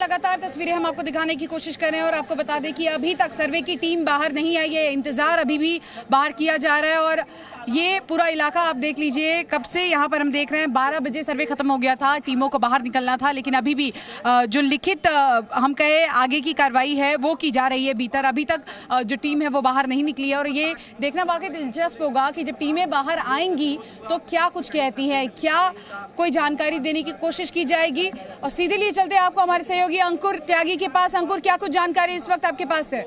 लगातार तस्वीरें हम आपको दिखाने की कोशिश कर रहे हैं और आपको बता दें कि अभी तक सर्वे की टीम बाहर नहीं आई है। इंतजार अभी भी बाहर किया जा रहा है और ये पूरा इलाका आप देख लीजिए, कब से यहाँ पर हम देख रहे हैं 12 बजे सर्वे खत्म हो गया था, टीमों को बाहर निकलना था, लेकिन अभी भी जो लिखित हम कहे आगे की कार्रवाई है वो की जा रही है भीतर। अभी तक जो टीम है वो बाहर नहीं निकली है और ये देखना वाकई दिलचस्प होगा कि जब टीमें बाहर आएंगी तो क्या कुछ कहती है, क्या कोई जानकारी देने की कोशिश की जाएगी। और सीधे लिए चलते हैं आपको हमारे सहयोगी अंकुर त्यागी के पास। अंकुर, क्या कुछ जानकारी इस वक्त आपके पास है?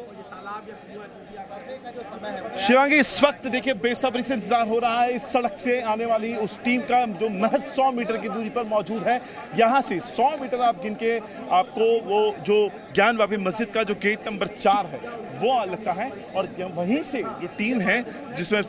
शिवांगी, इस वक्त देखिए बेसब्री से इंतजार हो रहा है इस सड़क से आने वाली उस टीम का जो महज 100 मीटर की दूरी पर मौजूद है। यहाँ से 100 मीटर आप गिन के आपको वो जो ज्ञान वापी मस्जिद का जो गेट नंबर 4 है वो लगता है और वहीं से जो टीम है जिसमें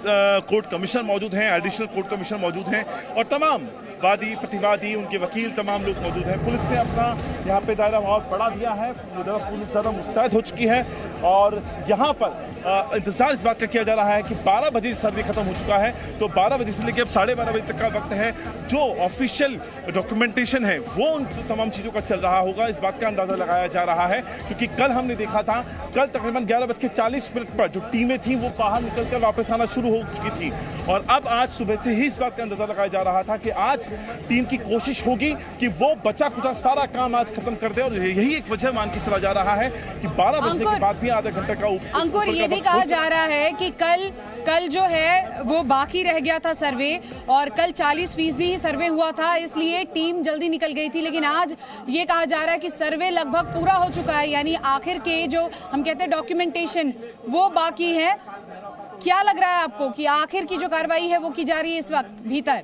कोर्ट कमिश्नर मौजूद हैं, एडिशनल कोर्ट कमिश्नर मौजूद हैं और तमाम वादी प्रतिवादी उनके वकील तमाम लोग मौजूद हैं। पुलिस ने अपना यहाँ पे दायरा बहुत बढ़ा दिया है, पुलिस ज़्यादा मुस्तैद हो चुकी है और यहाँ पर इंतजार इस बात का किया जा रहा है कि 12 बजे सर्वे खत्म हो चुका है, तो 12 बजे से लेकर अब 12:30 बजे तक का वक्त है। जो ऑफिशियल डॉक्यूमेंटेशन है वो उन तमाम चीज़ों का चल रहा होगा, इस बात का अंदाजा लगाया जा रहा है। क्योंकि कल हमने देखा था, कल तकरीबन 11:40 पर जो टीमें थी वो बाहर निकलकर वापस आना शुरू हो चुकी थी और अब आज सुबह से ही इस बात का अंदाजा लगाया जा रहा था कि आज टीम की कोशिश होगी कि वो बचा कुचा सारा काम आज खत्म कर दे और यही एक वजह मान के चला जा रहा है कि 12 बजने के बाद भी आधा घंटे का अंकुर, ये भी कहा जा रहा है कि कल जो है वो बाकी रह गया था सर्वे और कल 40% ही सर्वे हुआ था, इसलिए टीम जल्दी निकल गई थी। लेकिन आज ये कहा जा रहा है कि सर्वे लगभग पूरा हो चुका है, यानी आखिर के जो हम कहते हैं डॉक्यूमेंटेशन वो बाकी है। क्या लग रहा है आपको कि आखिर की जो कार्रवाई है वो की जा रही है इस वक्त भीतर?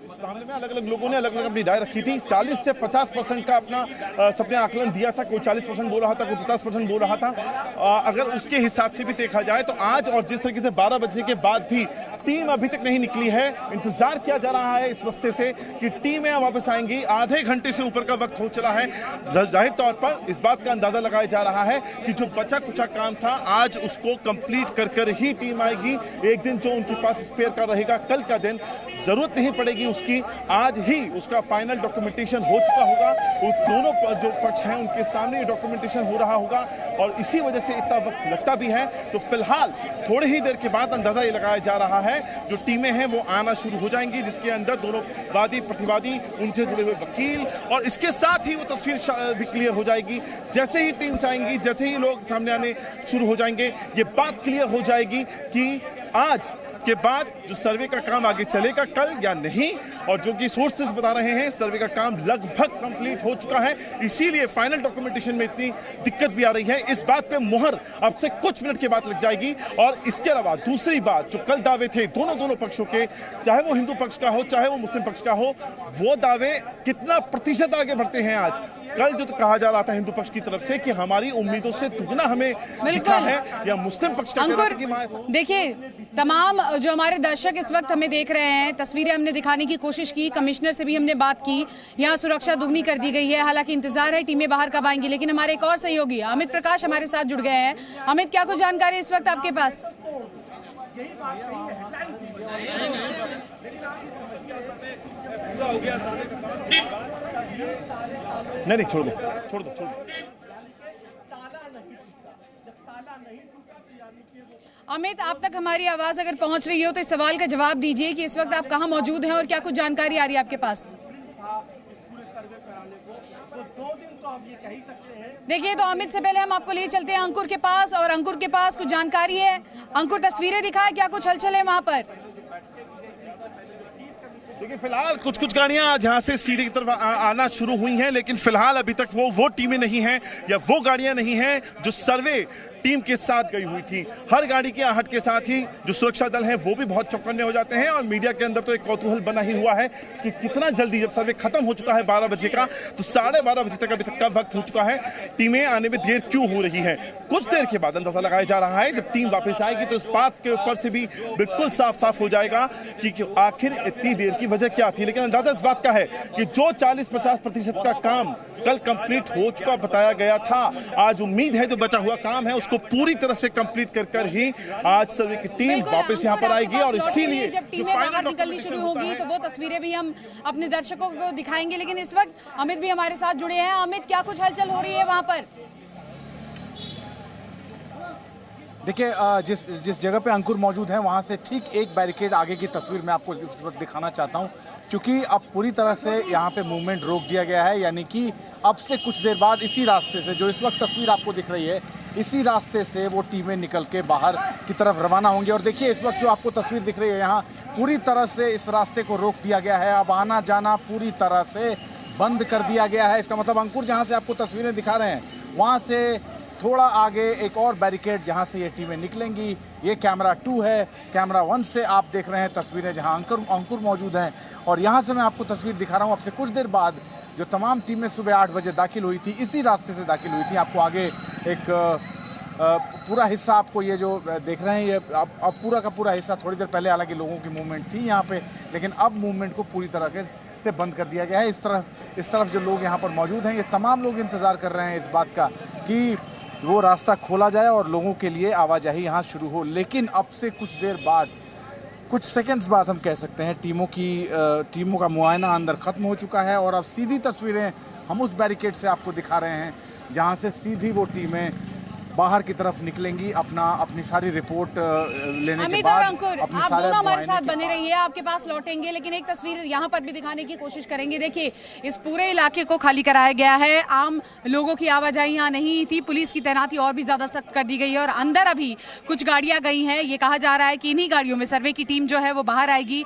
इस मामले में अलग अलग लोगों ने अलग अलग अपनी राय रखी थी। 40 से 50% का अपना सबने आकलन दिया था, कोई 40% बोल रहा था, कोई 50% बोल रहा था। अगर उसके हिसाब से भी देखा जाए तो आज और जिस तरीके से 12 बजने के बाद भी टीम अभी तक नहीं निकली है, इंतजार किया जा रहा है इस रास्ते से कि टीमें वापस आएंगी। आधे घंटे से ऊपर का वक्त हो चला है। जाहिर तौर पर इस बात का अंदाजा लगाया जा रहा है कि जो बचा कुचा काम था आज उसको कंप्लीट कर कर ही टीम आएगी। एक दिन जो उनके पास स्पेयर का रहेगा, कल का दिन जरूरत नहीं पड़ेगी उसकी, आज ही उसका फाइनल डॉक्यूमेंटेशन हो चुका होगा। उस दोनों जो पक्ष हैं उनके सामने डॉक्यूमेंटेशन हो रहा होगा और इसी वजह से इतना वक्त लगता भी है। तो फिलहाल थोड़ी ही देर के बाद अंदाजा ये लगाया जा रहा है जो टीमें हैं वो आना शुरू हो जाएंगी, जिसके अंदर दोनों वादी प्रतिवादी, उनसे जुड़े हुए वकील और इसके साथ ही वो तस्वीर भी क्लियर हो जाएगी। जैसे ही टीम्स आएंगी, जैसे ही लोग सामने आने शुरू हो जाएंगे, ये बात क्लियर हो जाएगी कि आज के बाद जो सर्वे का काम आगे चलेगा कल या नहीं। और जो कि सोर्सेस बता रहे हैं सर्वे का काम लगभग कंप्लीट हो चुका है, इसीलिए फाइनल डॉक्यूमेंटेशन में इतनी दिक्कत भी आ रही है। इस बात पे मुहर अब से कुछ मिनट के बाद लग जाएगी। और इसके अलावा दूसरी बात, जो कल दावे थे दोनों पक्षों के, चाहे वो हिंदू पक्ष का हो चाहे वो मुस्लिम पक्ष का हो, वो दावे कितना प्रतिशत आगे बढ़ते हैं आज। कल जो कहा जा रहा था हिंदू पक्ष की तरफ से कि हमारी उम्मीदों से दुगना हमें दिखा है, या मुस्लिम पक्ष का अंकुर, देखिए तमाम जो हमारे दर्शक इस वक्त हमें देख रहे हैं, तस्वीरें हमने दिखाने की कोशिश की, कमिश्नर से भी हमने बात की, यहाँ सुरक्षा दुगनी कर दी गई है। हालांकि इंतजार है टीमें बाहर कब आएंगी, लेकिन हमारे एक और सहयोगी अमित प्रकाश हमारे साथ जुड़ गए हैं। अमित, क्या कुछ जानकारी इस वक्त आपके पास? नहीं छोड़ दो। अमित, आप तक हमारी आवाज अगर पहुंच रही हो तो इस सवाल का जवाब दीजिए कि इस वक्त आप कहां मौजूद हैं और क्या कुछ जानकारी आ रही है आपके पास? देखिए, तो अमित से पहले हम आपको ले चलते हैं अंकुर के पास और अंकुर के पास कुछ जानकारी है। अंकुर, तस्वीरें दिखाए, क्या कुछ हलचल है वहां पर? देखिए फिलहाल कुछ गाड़ियां आज यहाँ से सीधे की तरफ आना शुरू हुई हैं, लेकिन फिलहाल अभी तक वो टीमें नहीं हैं या वो गाड़ियां नहीं हैं जो सर्वे टीम के साथ गई हुई थी। हर गाड़ी के आहट के साथ ही जो सुरक्षा दल हैं वो भी बहुत चौकन्ने हो जाते हैं और मीडिया के अंदर तो एक कौतूहल बना ही हुआ है कि कितना जल्दी, जब सर्वे खत्म हो चुका है 12 बजे का, तो 12:30 बजे तक अभी तक का वक्त हो चुका है। टीमें आने में देर क्यों हो रही है? कुछ देर के बाद अंदाजा लगाया जा रहा है जब टीम वापस आएगी तो इस बात के ऊपर से भी बिल्कुल साफ हो जाएगा कि आखिर इतनी देर की वजह क्या थी। लेकिन अंदाजा इस बात का है कि जो 40-50% का काम कल कंप्लीट हो चुका बताया गया था, आज उम्मीद है जो बचा हुआ काम है उसको पूरी तरह से कंप्लीट कर ही आज सर्वे की टीम वापस यहाँ पर आएगी। और इसीलिए जब टीमें बाहर निकलनी शुरू होगी तो वो तस्वीरें भी हम अपने दर्शकों को दिखाएंगे। लेकिन इस वक्त अमित भी हमारे साथ जुड़े हैं। अमित, क्या कुछ हलचल हो रही है वहां पर? देखिए, जिस जगह पे अंकुर मौजूद है वहाँ से ठीक एक बैरिकेड आगे की तस्वीर मैं आपको इस वक्त दिखाना चाहता हूँ, क्योंकि अब पूरी तरह से यहाँ पे मूवमेंट रोक दिया गया है। यानी कि अब से कुछ देर बाद इसी रास्ते से, जो इस वक्त तस्वीर आपको दिख रही है, इसी रास्ते से वो टीमें निकल के बाहर की तरफ रवाना होंगी। और देखिए, इस वक्त जो आपको तस्वीर दिख रही है, यहाँ पूरी तरह से इस रास्ते को रोक दिया गया है। अब आना जाना पूरी तरह से बंद कर दिया गया है। इसका मतलब अंकुर जहाँ से आपको तस्वीरें दिखा रहे हैं, वहाँ से थोड़ा आगे एक और बैरिकेड जहां से ये टीमें निकलेंगी, ये कैमरा 2 है। कैमरा 1 से आप देख रहे हैं तस्वीरें जहां अंकुर मौजूद हैं। और यहां से मैं आपको तस्वीर दिखा रहा हूं। अब से कुछ देर बाद जो तमाम टीमें सुबह 8 बजे दाखिल हुई थी, इसी रास्ते से दाखिल हुई थी। आपको आगे एक पूरा हिस्सा आपको ये जो देख रहे हैं, ये अब पूरा का पूरा हिस्सा, थोड़ी देर पहले हालांकि लोगों की मूवमेंट थी यहाँ पे, लेकिन अब मूवमेंट को पूरी तरह से बंद कर दिया गया है। इस तरफ जो लोग यहाँ पर मौजूद हैं, ये तमाम लोग इंतज़ार कर रहे हैं इस बात का कि वो रास्ता खोला जाए और लोगों के लिए आवाजाही यहाँ शुरू हो। लेकिन अब से कुछ देर बाद, कुछ सेकंड्स बाद हम कह सकते हैं, टीमों का मुआयना अंदर ख़त्म हो चुका है। और अब सीधी तस्वीरें हम उस बैरिकेड से आपको दिखा रहे हैं जहाँ से सीधी वो टीमें बाहर की तरफ निकलेंगी अपनी सारी रिपोर्ट लेने के बाद। अंकुर, आप दोनों हमारे साथ बने रहिए, आपके पास लौटेंगे। लेकिन एक तस्वीर यहाँ पर भी दिखाने की कोशिश करेंगे। देखिए, इस पूरे इलाके को खाली कराया गया है। आम लोगों की आवाजाही यहाँ नहीं थी। पुलिस की तैनाती और भी ज़्यादा सख्त कर दी गई है और अंदर अभी कुछ गाड़ियाँ गई हैं। ये कहा जा रहा है कि इन्हीं गाड़ियों में सर्वे की टीम जो है वो बाहर आएगी।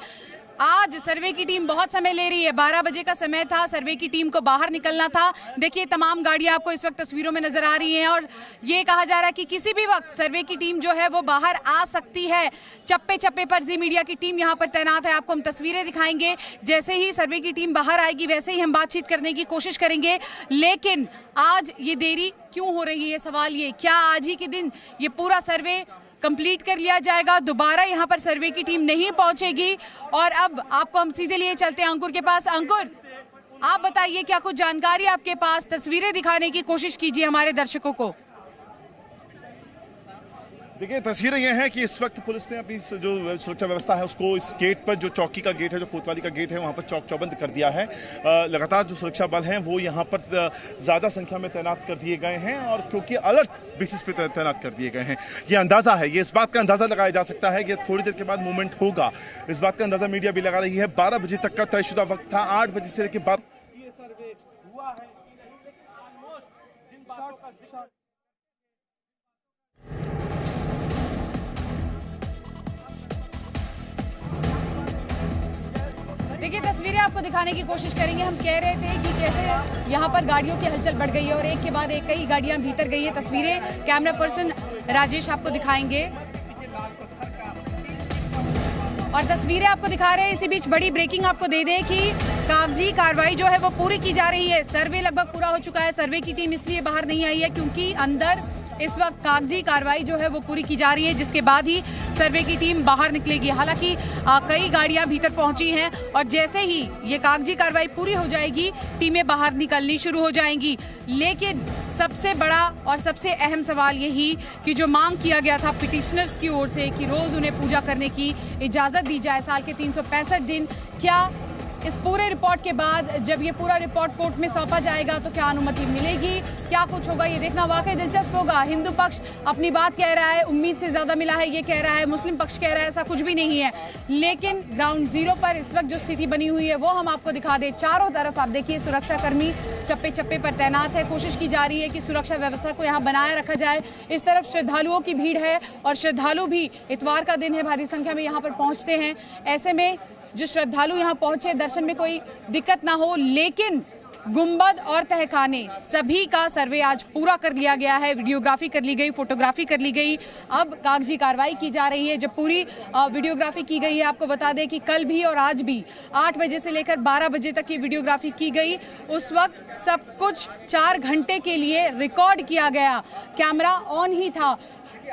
आज सर्वे की टीम बहुत समय ले रही है। 12 बजे का समय था, सर्वे की टीम को बाहर निकलना था। देखिए, तमाम गाड़ियां आपको इस वक्त तस्वीरों में नजर आ रही हैं और ये कहा जा रहा है कि किसी भी वक्त सर्वे की टीम जो है वो बाहर आ सकती है। चप्पे चप्पे पर जी मीडिया की टीम यहां पर तैनात है। आपको हम तस्वीरें दिखाएंगे। जैसे ही सर्वे की टीम बाहर आएगी वैसे ही हम बातचीत करने की कोशिश करेंगे। लेकिन आज ये देरी क्यों हो रही है? सवाल ये, क्या आज ही के दिन ये पूरा सर्वे कंप्लीट कर लिया जाएगा? दोबारा यहाँ पर सर्वे की टीम नहीं पहुंचेगी? और अब आपको हम सीधे लिए चलते हैं अंकुर के पास। अंकुर, आप बताइए, क्या कुछ जानकारी आपके पास? तस्वीरें दिखाने की कोशिश कीजिए हमारे दर्शकों को। देखिए, तस्वीरें ये हैं कि इस वक्त पुलिस ने अपनी जो सुरक्षा व्यवस्था है उसको इस गेट पर, जो चौकी का गेट है, जो कोतवाली का गेट है, वहाँ पर चौक चौबंद कर दिया है। लगातार जो सुरक्षा बल हैं वो यहाँ पर ज़्यादा संख्या में तैनात कर दिए गए हैं और क्योंकि अलर्ट बेसिस पे तैनात कर दिए गए हैं। ये अंदाज़ा है, ये इस बात का अंदाज़ा लगाया जा सकता है कि थोड़ी देर के बाद मूवमेंट होगा। इस बात का अंदाज़ा मीडिया भी लगा रही है। 12 बजे तक का तयशुदा वक्त था। 8 बजे से लेकर बाद ये सर्वे हुआ है। देखिए, तस्वीरें आपको दिखाने की कोशिश करेंगे। हम कह रहे थे कि कैसे यहाँ पर गाड़ियों की हलचल बढ़ गई है और एक के बाद एक कई गाड़ियाँ भीतर गई है। तस्वीरें कैमरा पर्सन राजेश आपको दिखाएंगे और तस्वीरें आपको दिखा रहे हैं। इसी बीच बड़ी ब्रेकिंग आपको दे दें कि कागजी कार्रवाई जो है वो पूरी की जा रही है। सर्वे लगभग पूरा हो चुका है। सर्वे की टीम इसलिए बाहर नहीं आई है क्योंकि अंदर इस वक्त कागजी कार्रवाई जो है वो पूरी की जा रही है, जिसके बाद ही सर्वे की टीम बाहर निकलेगी। हालांकि कई गाड़ियां भीतर पहुंची हैं और जैसे ही ये कागजी कार्रवाई पूरी हो जाएगी, टीमें बाहर निकलनी शुरू हो जाएंगी। लेकिन सबसे बड़ा और सबसे अहम सवाल यही कि जो मांग किया गया था पिटिशनर्स की ओर से कि रोज उन्हें पूजा करने की इजाजत दी जाए साल के 365 दिन, क्या इस पूरे रिपोर्ट के बाद जब ये पूरा रिपोर्ट कोर्ट में सौंपा जाएगा तो क्या अनुमति मिलेगी, क्या कुछ होगा, ये देखना वाकई दिलचस्प होगा। हिंदू पक्ष अपनी बात कह रहा है, उम्मीद से ज़्यादा मिला है ये कह रहा है, मुस्लिम पक्ष कह रहा है ऐसा कुछ भी नहीं है। लेकिन ग्राउंड जीरो पर इस वक्त जो स्थिति बनी हुई है वो हम आपको दिखा दें। चारों तरफ आप देखिए सुरक्षाकर्मी चप्पे चप्पे पर तैनात है। कोशिश की जा रही है कि सुरक्षा व्यवस्था को यहाँ बनाए रखा जाए। इस तरफ श्रद्धालुओं की भीड़ है और श्रद्धालु भी, इतवार का दिन है, भारी संख्या में यहाँ पर पहुँचते हैं। ऐसे में जो श्रद्धालु यहाँ पहुंचे, दर्शन में कोई दिक्कत ना हो। लेकिन गुंबद और तहखाने सभी का सर्वे आज पूरा कर लिया गया है। वीडियोग्राफी कर ली गई, फोटोग्राफी कर ली गई। अब कागजी कार्रवाई की जा रही है। जब पूरी वीडियोग्राफी की गई है, आपको बता दें कि कल भी और आज भी 8 बजे से लेकर 12 बजे तक की वीडियोग्राफी की गई। उस वक्त सब कुछ 4 घंटे के लिए रिकॉर्ड किया गया, कैमरा ऑन ही था।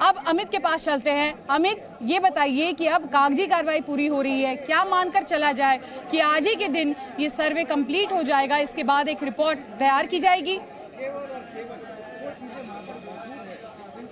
अब अमित के पास चलते हैं। अमित, ये बताइए कि अब कागजी कार्रवाई पूरी हो रही है, क्या मानकर चला जाए कि आज ही के दिन ये सर्वे कंप्लीट हो जाएगा, इसके बाद एक रिपोर्ट तैयार की जाएगी?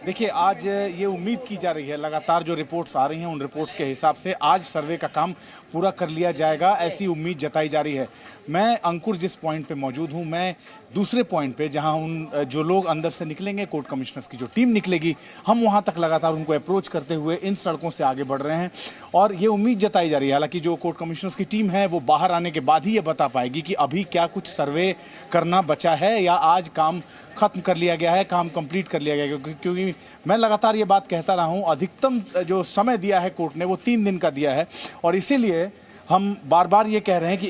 देखिए, आज ये उम्मीद की जा रही है, लगातार जो रिपोर्ट्स आ रही हैं उन रिपोर्ट्स के हिसाब से आज सर्वे का काम पूरा कर लिया जाएगा, ऐसी उम्मीद जताई जा रही है। मैं अंकुर जिस पॉइंट पे मौजूद हूं, मैं दूसरे पॉइंट पे जहां उन जो लोग अंदर से निकलेंगे, कोर्ट कमिश्नर्स की जो टीम निकलेगी, हम वहां तक लगातार उनको अप्रोच करते हुए इन सड़कों से आगे बढ़ रहे हैं और ये उम्मीद जताई जा रही है। हालांकि जो कोर्ट कमिश्नर्स की टीम है वो बाहर आने के बाद ही ये बता पाएगी कि अभी क्या कुछ सर्वे करना बचा है या आज काम खत्म कर लिया गया है, काम कंप्लीट कर लिया गया है। क्योंकि मैं लगातार ये बात कहता रहा हूँ, अधिकतम जो समय दिया है कोर्ट ने वो 3 दिन का दिया है और इसीलिए हम बार बार ये कह रहे हैं कि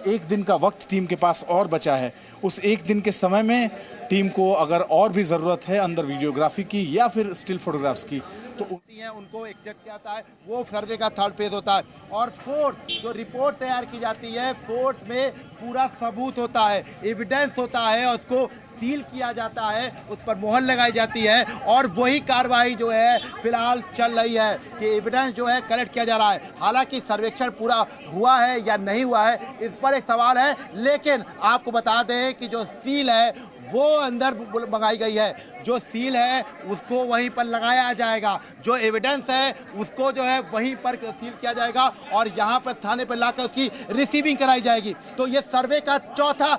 एक दिन का वक्त टीम के पास और बचा है। उस एक दिन के समय में टीम को अगर और भी ज़रूरत है अंदर वीडियोग्राफी की या फिर स्टिल फोटोग्राफ्स की तो उनको एग्जैक्ट किया जाता है, वो सर्वे का थर्ड फेज होता है। और फोर्थ जो रिपोर्ट तैयार की जाती है, फोर्थ में पूरा सबूत होता है, एविडेंस होता है, उसको सील किया जाता है, उस पर मोहर लगाई जाती है और वही कार्रवाई जो है फिलहाल चल रही है कि एविडेंस जो है कलेक्ट किया जा रहा है। हालांकि सर्वेक्षण पूरा हुआ है या नहीं हुआ है इस पर एक सवाल है, लेकिन आपको बता दें कि जो सील है वो अंदर मंगाई गई है, जो सील है उसको वहीं पर लगाया जाएगा, जो एविडेंस है उसको जो है वहीं पर सील किया जाएगा और यहाँ पर थाने पर लाकर उसकी रिसीविंग कराई जाएगी। तो ये सर्वे का चौथा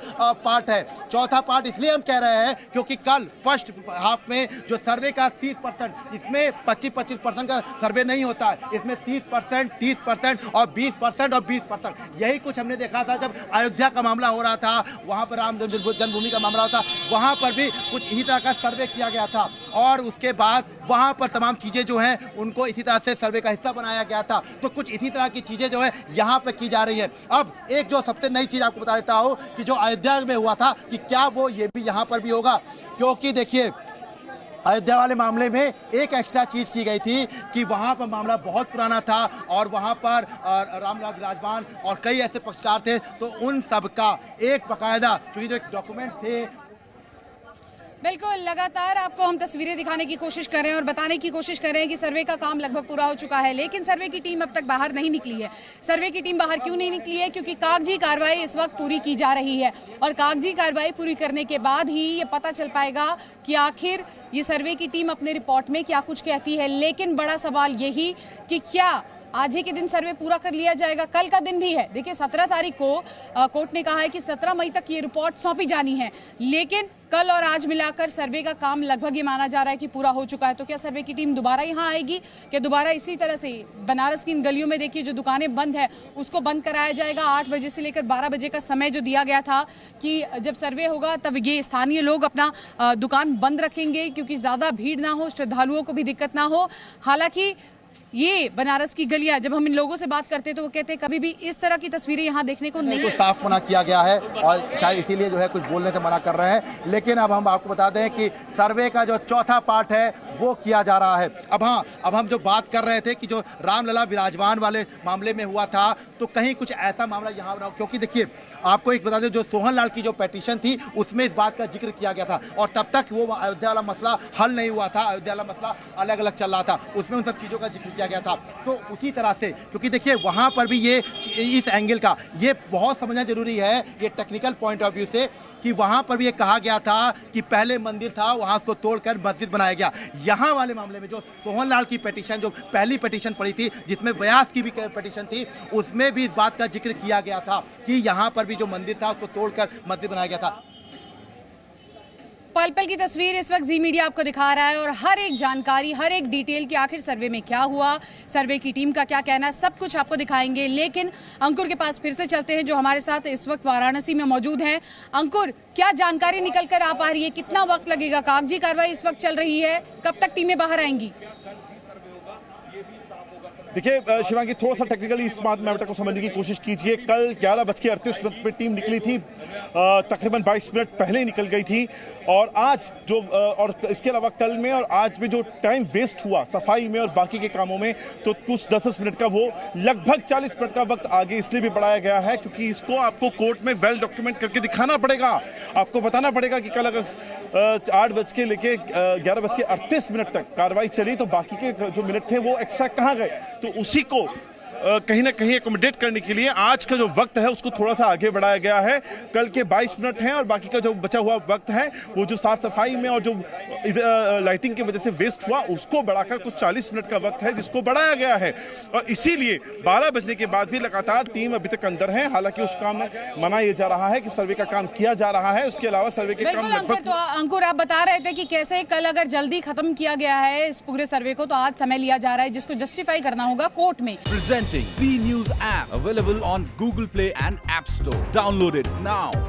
पार्ट है। चौथा पार्ट इसलिए हम कह रहे हैं क्योंकि कल फर्स्ट हाफ में जो सर्वे का 30%, इसमें 25% का सर्वे नहीं होता है, इसमें 30%, 30% और 20% और 20%। यही कुछ हमने देखा था जब अयोध्या का मामला हो रहा था, वहाँ पर राम जन्मभूमि का मामला होता, वहां पर भी कुछ इसी तरह का सर्वे किया गया था और उसके बाद वहां पर तमाम चीजें जो हैं उनको इसी तरह से सर्वे का हिस्सा बनाया गया था। तो कुछ इसी तरह की चीजें जो है यहां पे की जा रही है। अब एक जो सबसे नई चीज आपको बता देता हूं कि जो अयोध्या में हुआ था कि क्या वो ये भी यहां पर भी होगा, क्योंकि देखिए अयोध्या वाले मामले में एक एक्स्ट्रा चीज की गई थी कि वहां पर मामला बहुत पुराना था और वहां पर रामलाल विराजमान और कई ऐसे पक्षकार थे, तो उन सब का एक बाकायदा क्योंकि जो डॉक्यूमेंट थे। बिल्कुल, लगातार आपको हम तस्वीरें दिखाने की कोशिश कर रहे हैं और बताने की कोशिश कर रहे हैं कि सर्वे का काम लगभग पूरा हो चुका है, लेकिन सर्वे की टीम अब तक बाहर नहीं निकली है। सर्वे की टीम बाहर क्यों नहीं निकली है? क्योंकि कागजी कार्रवाई इस वक्त पूरी की जा रही है और कागजी कार्रवाई पूरी करने के बाद ही ये पता चल पाएगा कि आखिर ये सर्वे की टीम अपने रिपोर्ट में क्या कुछ कहती है। लेकिन बड़ा सवाल यही कि क्या आज ही के दिन सर्वे पूरा कर लिया जाएगा? कल का दिन भी है। देखिए 17 तारीख को कोर्ट ने कहा है कि 17 मई तक ये रिपोर्ट सौंपी जानी है, लेकिन कल और आज मिलाकर सर्वे का काम लगभग ये माना जा रहा है कि पूरा हो चुका है। तो क्या सर्वे की टीम दोबारा यहाँ आएगी? क्या दोबारा इसी तरह से बनारस की इन गलियों में देखिए जो दुकानें बंद है उसको बंद कराया जाएगा? 8 बजे से लेकर 12 बजे का समय जो दिया गया था कि जब सर्वे होगा तब ये स्थानीय लोग अपना दुकान बंद रखेंगे क्योंकि ज़्यादा भीड़ ना हो, श्रद्धालुओं को भी दिक्कत ना हो। हालांकि ये बनारस की गलियां, जब हम इन लोगों से बात करते हैं तो वो कहते हैं कभी भी इस तरह की तस्वीरें यहाँ देखने को नहीं। साफ मना किया गया है और शायद इसीलिए जो है कुछ बोलने से मना कर रहे हैं। लेकिन अब हम आपको बता दें कि सर्वे का जो चौथा पार्ट है वो किया जा रहा है। अब हम जो बात कर रहे थे कि जो रामलला विराजमान वाले मामले में हुआ था, तो कहीं कुछ ऐसा मामला यहाँ ना हो, क्योंकि देखिए आपको एक बता दें जो सोहन लाल की जो पिटीशन थी उसमें इस बात का जिक्र किया गया था और तब तक वो अयोध्या वाला मसला हल नहीं हुआ था, अयोध्या वाला मसला अलग अलग चल रहा था, उसमें उन सब चीज़ों का जिक्र किया गया था। तो उसी तरह से क्योंकि देखिए वहां पर भी ये इस एंगल का ये बहुत समझना जरूरी है, ये टेक्निकल पॉइंट ऑफ व्यू से, कि वहां पर भी ये कहा गया था कि पहले मंदिर था वहां उसको तोड़कर मस्जिद बनाया गया। यहाँ वाले मामले में जो सोहन लाल की पिटीशन, जो पहली पिटीशन पड़ी थी जिसमें व्यास की भी पिटीशन थी, उसमें भी इस बात का जिक्र किया गया था कि यहाँ पर भी जो मंदिर था उसको तोड़कर मस्जिद बनाया गया था। पल पल की तस्वीर इस वक्त जी मीडिया आपको दिखा रहा है और हर एक जानकारी, हर एक डिटेल कि आखिर सर्वे में क्या हुआ, सर्वे की टीम का क्या कहना है, सब कुछ आपको दिखाएंगे। लेकिन अंकुर के पास फिर से चलते हैं जो हमारे साथ इस वक्त वाराणसी में मौजूद हैं। अंकुर, क्या जानकारी निकल कर आ पा रही है? कितना वक्त लगेगा? कागजी कार्रवाई इस वक्त चल रही है, कब तक टीमें बाहर आएंगी? देखिए शिवांगी, थोड़ा सा टेक्निकली इस बात मैटर को समझने की कोशिश कीजिए। कल 11:38 पे टीम निकली थी, तकरीबन 22 मिनट पहले निकल गई थी और आज जो और इसके अलावा कल में और आज में जो टाइम वेस्ट हुआ सफाई में और बाकी के कामों में, तो कुछ 10-10 मिनट का वो लगभग 40 मिनट का वक्त आगे इसलिए भी बढ़ाया गया है क्योंकि इसको आपको कोर्ट में वेल डॉक्यूमेंट करके दिखाना पड़ेगा। आपको बताना पड़ेगा कि कल अगर 8 बज के लेके 11:38 तक कार्रवाई चली तो बाकी के जो मिनट थे वो एक्स्ट्रा कहाँ गए, तो उसी को कहीं ना कहीं एकोमोडेट करने के लिए आज का जो वक्त है उसको थोड़ा सा आगे बढ़ाया गया है। कल के 22 मिनट हैं और बाकी का जो बचा हुआ वक्त है वो जो साफ सफाई में और जो लाइटिंग की वजह से वेस्ट हुआ उसको बढ़ाकर कुछ 40 मिनट का वक्त है जिसको बढ़ाया गया है। और इसीलिए 12 बजने के बाद भी लगातार टीम अभी तक अंदर है। हालांकि उस काम में मना ये जा रहा है कि सर्वे का काम किया जा रहा है, उसके अलावा सर्वे के काम लगभग। तो अंकुर, आप बता रहे थे कि कैसे कल अगर जल्दी खत्म किया गया है इस पूरे सर्वे को तो आज समय लिया जा रहा है जिसको जस्टिफाई करना होगा कोर्ट में। Presenting B News app available on Google Play and App Store. Download it now.